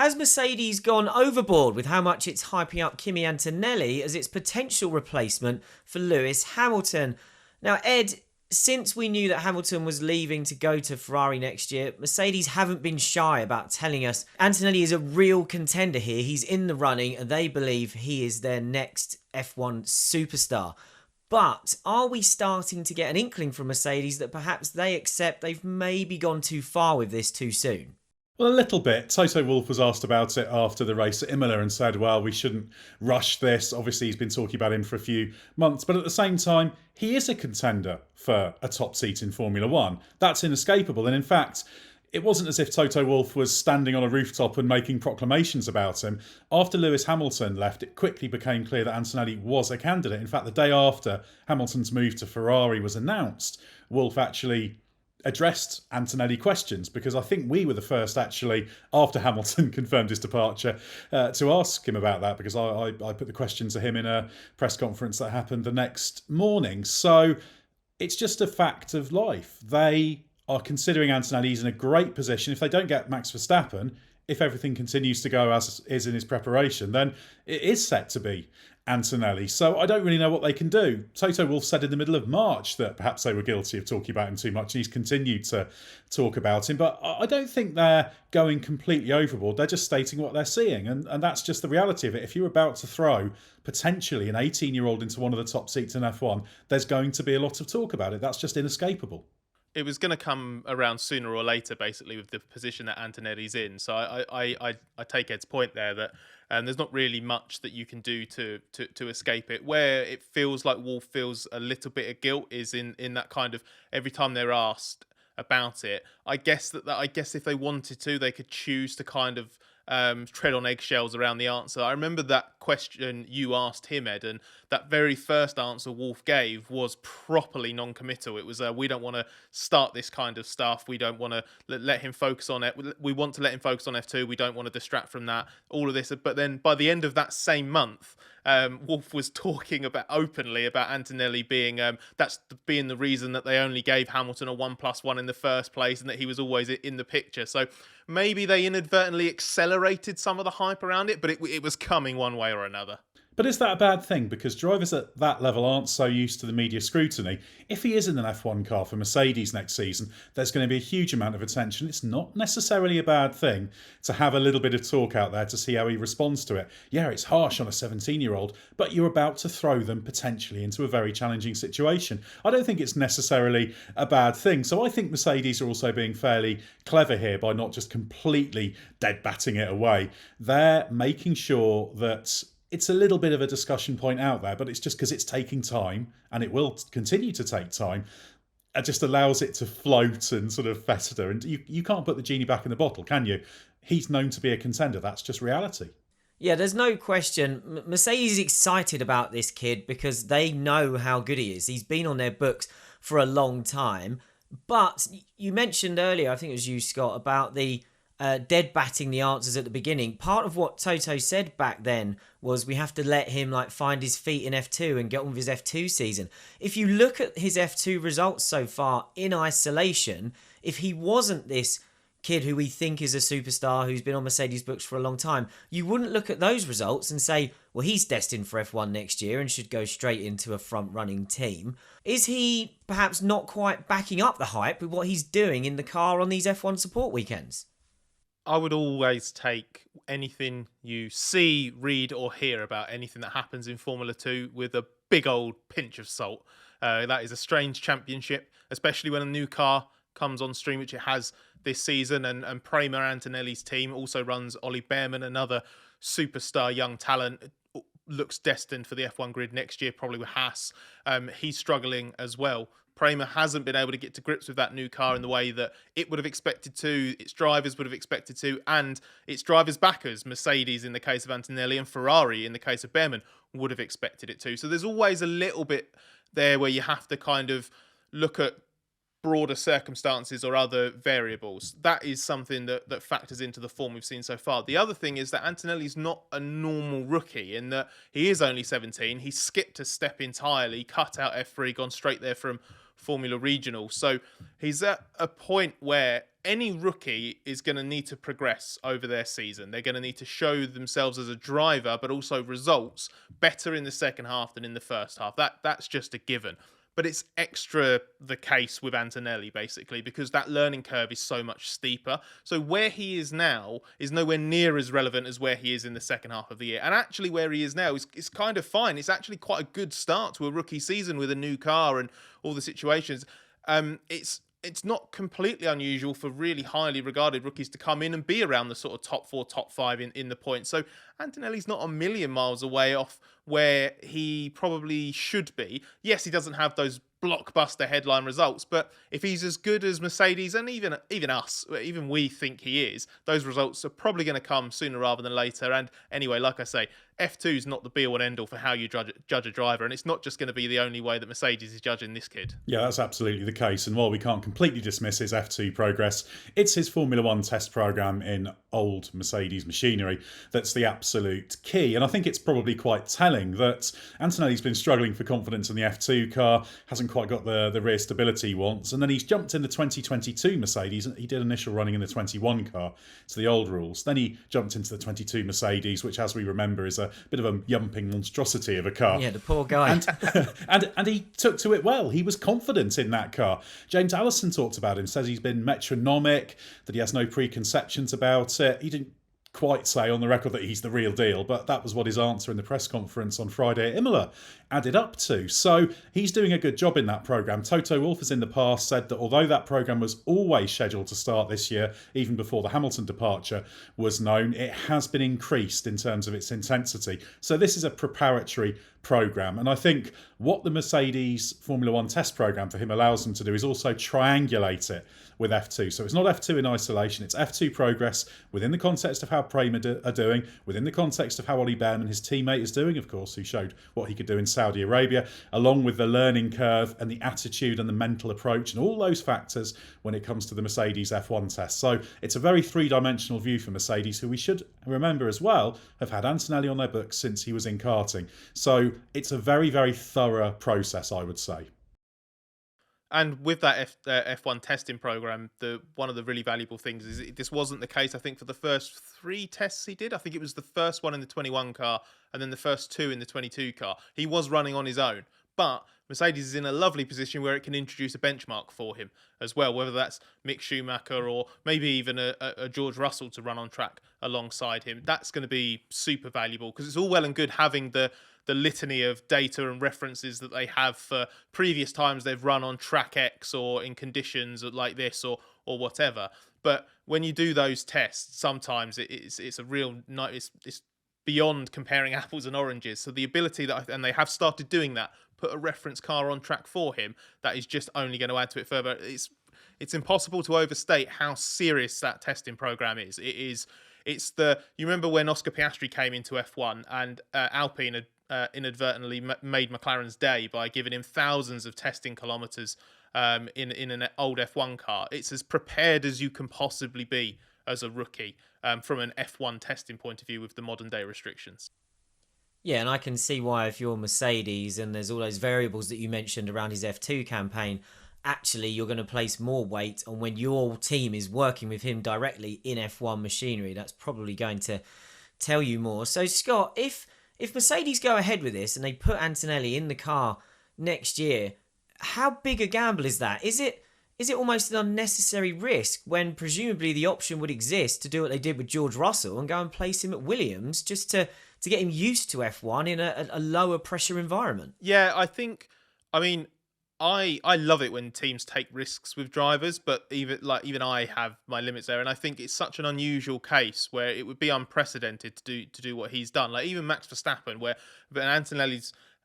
Has Mercedes gone overboard with how much it's hyping up Kimi Antonelli as its potential replacement for Lewis Hamilton? Now, Ed, since we knew that Hamilton was leaving to go to Ferrari next year, Mercedes haven't been shy about telling us Antonelli is a real contender here. He's in the running and they believe he is their next F1 superstar. But are we starting to get an inkling from Mercedes that perhaps they accept they've maybe gone too far with this too soon? Well, a little bit. Toto Wolff was asked about it after the race at Imola and said, well, we shouldn't rush this. Obviously, he's been talking about him for a few months. But at the same time, he is a contender for a top seat in Formula One. That's inescapable. And in fact, it wasn't as if Toto Wolff was standing on a rooftop and making proclamations about him. After Lewis Hamilton left, it quickly became clear that Antonelli was a candidate. In fact, the day after Hamilton's move to Ferrari was announced, Wolff actually addressed Antonelli questions, because I think we were the first actually, after Hamilton confirmed his departure, to ask him about that, because I put the question to him in a press conference that happened the next morning. So it's just a fact of life. They are considering Antonelli. He's in a great position. If they don't get Max Verstappen, if everything continues to go as is in his preparation, then it is set to be Antonelli. So I don't really know what they can do. Toto Wolff said in the middle of March that perhaps they were guilty of talking about him too much, and he's continued to talk about him. But I don't think they're going completely overboard. They're just stating what they're seeing, and that's just the reality of it. If you're about to throw potentially an 18-year-old into one of the top seats in F1, there's going to be a lot of talk about it. That's just inescapable. It was going to come around sooner or later, basically, with the position that Antonelli's in. So I take Ed's point there that there's not really much that you can do to escape it. Where it feels like Wolff feels a little bit of guilt is in that kind of every time they're asked about it. I guess if they wanted to, they could choose to kind of tread on eggshells around the answer. I remember that question you asked him, Ed, and that very first answer Wolff gave was properly non-committal. It was, we don't want to start this kind of stuff. We don't want to let him focus on it. We want to let him focus on F2. We don't want to distract from that. All of this. But then by the end of that same month, Wolff was talking openly about Antonelli being being the reason that they only gave Hamilton a 1+1 in the first place, and that he was always in the picture. So maybe they inadvertently accelerated some of the hype around it, but it was coming one way or another. But is that a bad thing? Because drivers at that level aren't so used to the media scrutiny. If he is in an F1 car for Mercedes next season, there's going to be a huge amount of attention. It's not necessarily a bad thing to have a little bit of talk out there to see how he responds to it. Yeah, it's harsh on a 17-year-old, but you're about to throw them potentially into a very challenging situation. I don't think it's necessarily a bad thing. So I think Mercedes are also being fairly clever here by not just completely dead batting it away. They're making sure that it's a little bit of a discussion point out there, but it's just because it's taking time, and it will continue to take time. It just allows it to float and sort of fester. And you can't put the genie back in the bottle, can you? He's known to be a contender. That's just reality. Yeah, there's no question. Mercedes is excited about this kid because they know how good he is. He's been on their books for a long time. But you mentioned earlier, I think it was you, Scott, about the dead batting the answers at the beginning. Part of what Toto said back then was we have to let him find his feet in F2 and get on with his F2 season. If you look at his F2 results so far in isolation, if he wasn't this kid who we think is a superstar who's been on Mercedes books for a long time, you wouldn't look at those results and say, well, he's destined for F1 next year and should go straight into a front-running team. Is he perhaps not quite backing up the hype with what he's doing in the car on these F1 support weekends? I would always take anything you see, read, or hear about anything that happens in Formula 2 with a big old pinch of salt. That is a strange championship, especially when a new car comes on stream, which it has this season. And Prema Antonelli's team also runs Ollie Behrman, another superstar young talent. Looks destined for the F1 grid next year, probably with Haas. He's struggling as well. Prema hasn't been able to get to grips with that new car in the way that it would have expected to, its drivers would have expected to, and its drivers' backers, Mercedes in the case of Antonelli and Ferrari in the case of Behrman, would have expected it to. So there's always a little bit there where you have to kind of look at broader circumstances or other variables. That is something that factors into the form we've seen so far. The other thing is that Antonelli's not a normal rookie in that he is only 17. He skipped a step entirely, cut out F3, gone straight there from Formula Regional. So he's at a point where any rookie is going to need to progress over their season. They're going to need to show themselves as a driver, but also results better in the second half than in the first half. That's just a given. But it's extra the case with Antonelli, basically, because that learning curve is so much steeper. So where he is now is nowhere near as relevant as where he is in the second half of the year. And actually where he is now is kind of fine. It's actually quite a good start to a rookie season with a new car and all the situations. It's not completely unusual for really highly regarded rookies to come in and be around the sort of top 4, top 5 in the points. So Antonelli's not a million miles away off where he probably should be. Yes, he doesn't have those blockbuster headline results, but if he's as good as Mercedes and even us, even we think he is, those results are probably going to come sooner rather than later. And anyway, like I say, F2 is not the be all and end all for how you judge a driver, and it's not just going to be the only way that Mercedes is judging this kid. Yeah, that's absolutely the case. And while we can't completely dismiss his F2 progress, it's his Formula One test program in old Mercedes machinery that's the absolute key. And I think it's probably quite telling that Antonelli's been struggling for confidence in the F2 car, hasn't quite got the rear stability he wants, and then he's jumped in the 2022 Mercedes. He did initial running in the 21 car to the old rules. Then he jumped into the 22 Mercedes, which, as we remember, is a bit of a yumping monstrosity of a car. Yeah, the poor guy. And he took to it well. He was confident in that car. James Allison talked about him, says he's been metronomic, that he has no preconceptions about it. He didn't quite say on the record that he's the real deal, but that was what his answer in the press conference on Friday at Imola added up to. So he's doing a good job in that programme. Toto Wolff has in the past said that although that programme was always scheduled to start this year, even before the Hamilton departure was known, it has been increased in terms of its intensity. So this is a preparatory programme. And I think what the Mercedes Formula One test programme for him allows them to do is also triangulate it with F2. So it's not F2 in isolation, it's F2 progress within the context of how Prema are doing, within the context of how Ollie Behrman, his teammate, is doing, of course, who showed what he could do in Saudi Arabia, along with the learning curve and the attitude and the mental approach and all those factors when it comes to the Mercedes F1 test. So it's a very three-dimensional view for Mercedes, who we should remember as well have had Antonelli on their books since he was in karting. So it's a very, very thorough process, I would say. And with that F1 testing program, one of the really valuable things is this wasn't the case, I think, for the first 3 tests he did. I think it was the first one in the 21 car and then the first 2 in the 22 car. He was running on his own. But Mercedes is in a lovely position where it can introduce a benchmark for him as well, whether that's Mick Schumacher or maybe even a George Russell to run on track alongside him. That's going to be super valuable because it's all well and good having the litany of data and references that they have for previous times they've run on track X or in conditions like this or whatever. But when you do those tests, sometimes it's a real it's beyond comparing apples and oranges. So the ability and they have started doing that, put a reference car on track for him, that is just only going to add to it further. It's impossible to overstate how serious that testing program is. You remember when Oscar Piastri came into F1 and Alpine had inadvertently made McLaren's day by giving him thousands of testing kilometres in an old F1 car. It's as prepared as you can possibly be as a rookie from an F1 testing point of view with the modern day restrictions. Yeah, and I can see why if you're Mercedes and there's all those variables that you mentioned around his F2 campaign, actually you're going to place more weight on when your team is working with him directly in F1 machinery. That's probably going to tell you more. So Scott, if Mercedes go ahead with this and they put Antonelli in the car next year, how big a gamble is that? Is it almost an unnecessary risk when presumably the option would exist to do what they did with George Russell and go and place him at Williams just to get him used to F1 in a lower pressure environment? Yeah, I love it when teams take risks with drivers, but even I have my limits there, and I think it's such an unusual case where it would be unprecedented to do what he's done. Like even Max Verstappen, where Antonelli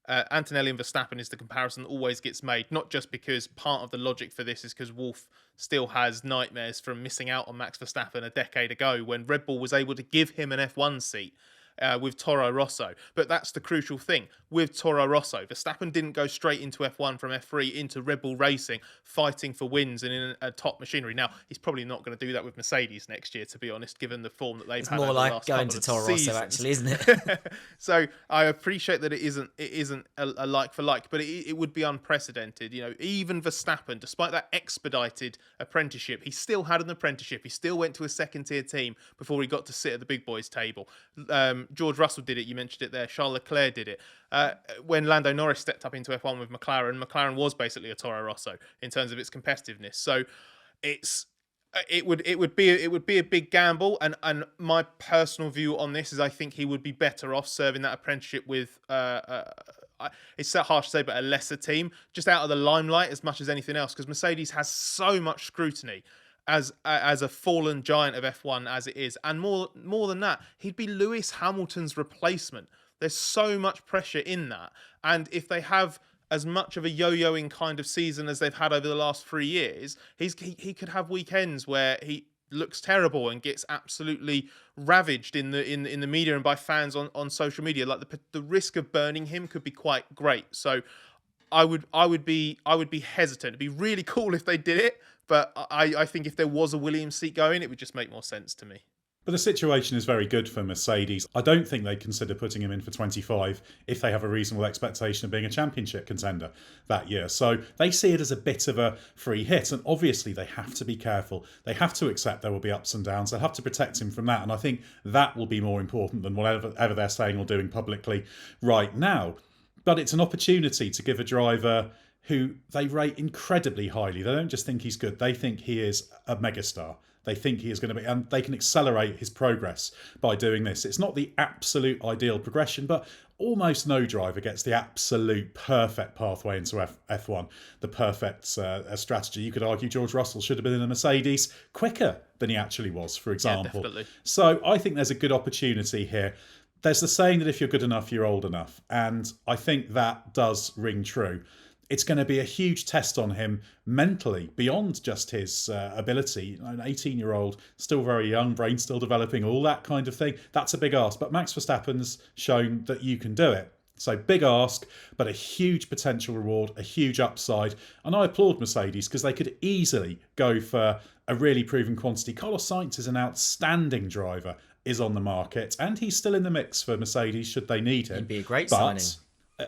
and Verstappen is the comparison that always gets made, not just because part of the logic for this is because Wolff still has nightmares from missing out on Max Verstappen a decade ago when Red Bull was able to give him an F1 seat. with Toro Rosso. But that's the crucial thing with Toro Rosso. Verstappen didn't go straight into F1 from F3 into Red Bull Racing, fighting for wins and in a top machinery. Now, he's probably not going to do that with Mercedes next year, to be honest, given the form that they've had over the last couple of seasons. It's more like going to Toro Rosso, actually, isn't it? So I appreciate that it isn't a like for like, but it would be unprecedented. Even Verstappen, despite that expedited apprenticeship, he still had an apprenticeship. He still went to a second tier team before he got to sit at the big boys table. George Russell did it. You mentioned it there. Charles Leclerc did it. When Lando Norris stepped up into F1 with McLaren was basically a Toro Rosso in terms of its competitiveness. So it would be a big gamble, and my personal view on this is I think he would be better off serving that apprenticeship with it's so harsh to say, but a lesser team, just out of the limelight as much as anything else, because Mercedes has so much scrutiny as a fallen giant of F1 as it is, and more than that, he'd be Lewis Hamilton's replacement. There's so much pressure in that, and if they have as much of a yo-yoing kind of season as they've had over the last 3 years, he could have weekends where he looks terrible and gets absolutely ravaged in the media and by fans on social media. Like the risk of burning him could be quite great. So I would be hesitant. It'd be really cool if they did it, but I think if there was a Williams seat going, it would just make more sense to me. But the situation is very good for Mercedes. I don't think they'd consider putting him in for 25 if they have a reasonable expectation of being a championship contender that year. So they see it as a bit of a free hit. And obviously they have to be careful. They have to accept there will be ups and downs. They'll have to protect him from that. And I think that will be more important than whatever they're saying or doing publicly right now. But it's an opportunity to give a driver who they rate incredibly highly. They don't just think he's good. They think he is a megastar. They think he is going to be, and they can accelerate his progress by doing this. It's not the absolute ideal progression, but almost no driver gets the absolute perfect pathway into F1, the perfect strategy. You could argue George Russell should have been in a Mercedes quicker than he actually was, for example. Yeah, definitely. So I think there's a good opportunity here. There's the saying that if you're good enough, you're old enough. And I think that does ring true. It's going to be a huge test on him mentally, beyond just his ability. An 18-year-old, still very young, brain still developing, all that kind of thing. That's a big ask. But Max Verstappen's shown that you can do it. So big ask, but a huge potential reward, a huge upside. And I applaud Mercedes because they could easily go for a really proven quantity. Carlos Sainz is an outstanding driver, is on the market, and he's still in the mix for Mercedes should they need him. He'd be a great signing.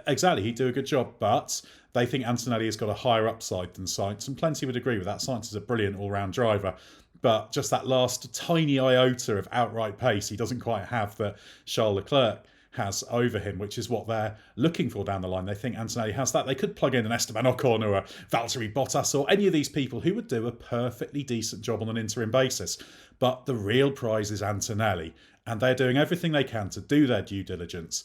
Exactly, he'd do a good job, but they think Antonelli has got a higher upside than Sainz, and plenty would agree with that. Sainz is a brilliant all-round driver, but just that last tiny iota of outright pace he doesn't quite have that Charles Leclerc has over him, which is what they're looking for down the line. They think Antonelli has that. They could plug in an Esteban Ocon or a Valtteri Bottas or any of these people who would do a perfectly decent job on an interim basis. But the real prize is Antonelli, and they're doing everything they can to do their due diligence.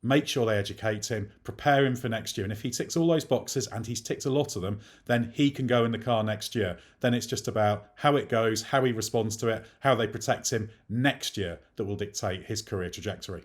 Make sure they educate him, prepare him for next year. And if he ticks all those boxes, and he's ticked a lot of them, then he can go in the car next year. Then it's just about how it goes, how he responds to it, how they protect him next year that will dictate his career trajectory.